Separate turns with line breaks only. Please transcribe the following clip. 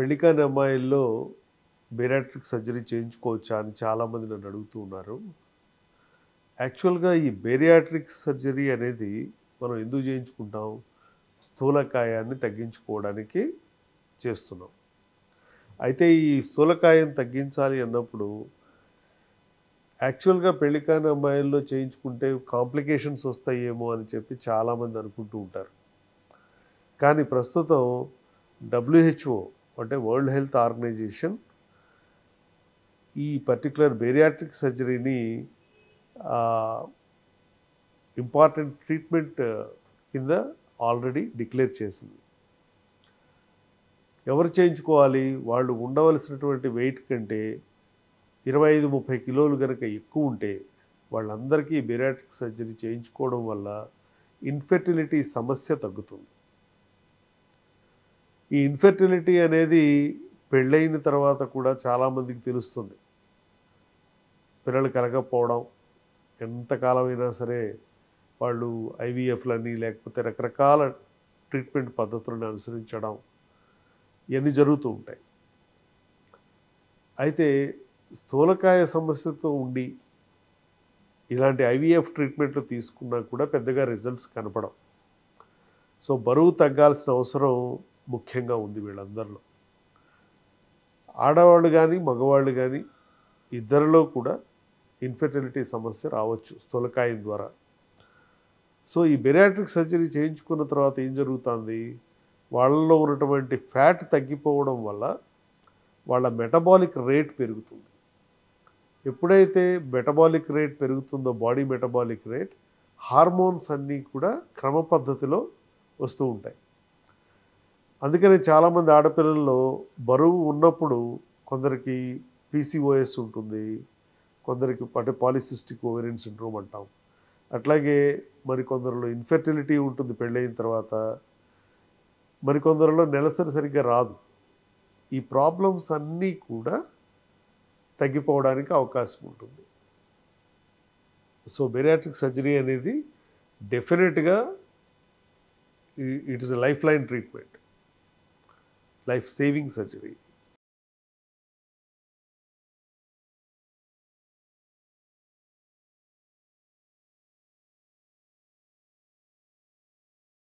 పెళ్లి కాని అమ్మాయిల్లో bariatric surgery చేయించుకోవచ్చా అని చాలామంది నన్ను అడుగుతూ ఉన్నారు. యాక్చువల్‌గా ఈ బేరియాట్రిక్ సర్జరీ అనేది మనం ఎందుకు చేయించుకుంటాం? స్థూలకాయాన్ని తగ్గించుకోవడానికి చేస్తున్నాం. అయితే ఈ స్థూలకాయం తగ్గించాలి అన్నప్పుడు యాక్చువల్‌గా పెళ్లి కాని అమ్మాయిల్లో చేయించుకుంటే కాంప్లికేషన్స్ వస్తాయేమో అని చెప్పి చాలామంది అనుకుంటూ ఉంటారు. కానీ ప్రస్తుతం డబ్ల్యూహెచ్ఓ అంటే వరల్డ్ హెల్త్ ఆర్గనైజేషన్ ఈ పర్టిక్యులర్ బేరియాట్రిక్ సర్జరీని ఆహ్, ఇంపార్టెంట్ ట్రీట్మెంట్ కింద ఆల్రెడీ డిక్లేర్ చేసింది. ఎవరు చేయించుకోవాలి? వాళ్ళు ఉండవలసినటువంటి వెయిట్ కంటే 25, 30 కిలోలు గనక ఎక్కువ ఉంటే వాళ్ళందరికీ బేరియాట్రిక్ సర్జరీ చేయించుకోవడం వల్ల ఇన్ఫెర్టిలిటీ సమస్య తగ్గుతుంది. ఈ ఇన్ఫెర్టిలిటీ అనేది పెళ్ళైన తర్వాత కూడా చాలామందికి తెలుస్తుంది. పిల్లలు కలగకపోవడం, ఎంతకాలమైనా సరే వాళ్ళు ఐవీఎఫ్‌లని లేకపోతే రకరకాల ట్రీట్మెంట్ పద్ధతులను అనుసరించడం ఇయన్నీ జరుగుతూ ఉంటాయి. అయితే స్థూలకాయ సమస్యతో ఉండి ఇలాంటి ఐవీఎఫ్ ట్రీట్మెంట్లు తీసుకున్నా కూడా పెద్దగా రిజల్ట్స్ కనపడవు. సో, బరువు తగ్గాల్సిన అవసరం ముఖ్యంగా ఉంది వీళ్ళందరిలో. ఆడవాళ్ళు గానీ, మగవాళ్ళు గానీ ఇద్దరిలో కూడా ఇన్ఫెర్టిలిటీ సమస్య రావచ్చు స్థూలకాయం ద్వారా. సో, ఈ బేరియాట్రిక్ సర్జరీ చేయించుకున్న తర్వాత ఏం జరుగుతుంది? వాళ్ళలో ఉన్నటువంటి ఫ్యాట్ తగ్గిపోవడం వల్ల వాళ్ళ మెటబాలిక్ రేట్ పెరుగుతుంది. ఎప్పుడైతే మెటబాలిక్ రేట్ పెరుగుతుందో బాడీ మెటబాలిక్ రేట్, హార్మోన్స్ అన్నీ కూడా క్రమ పద్ధతిలో వస్తూ ఉంటాయి. అందుకని చాలామంది ఆడపిల్లల్లో బరువు ఉన్నప్పుడు కొందరికి పీసీఓఎస్ ఉంటుంది. కొందరికి అంటే పాలిసిస్టిక్ ఓవేరియన్ సిండ్రోమ్ అంటాం. అట్లాగే మరికొందరిలో ఇన్ఫెర్టిలిటీ ఉంటుంది పెళ్ళైన తర్వాత. మరికొందరిలో నెలసరి సరిగ్గా రాదు. ఈ ప్రాబ్లమ్స్ అన్నీ కూడా తగ్గిపోవడానికి అవకాశం ఉంటుంది. సో, బేరియాట్రిక్ సర్జరీ అనేది డెఫినెట్‌గా it is a life line treatment. Life saving surgery.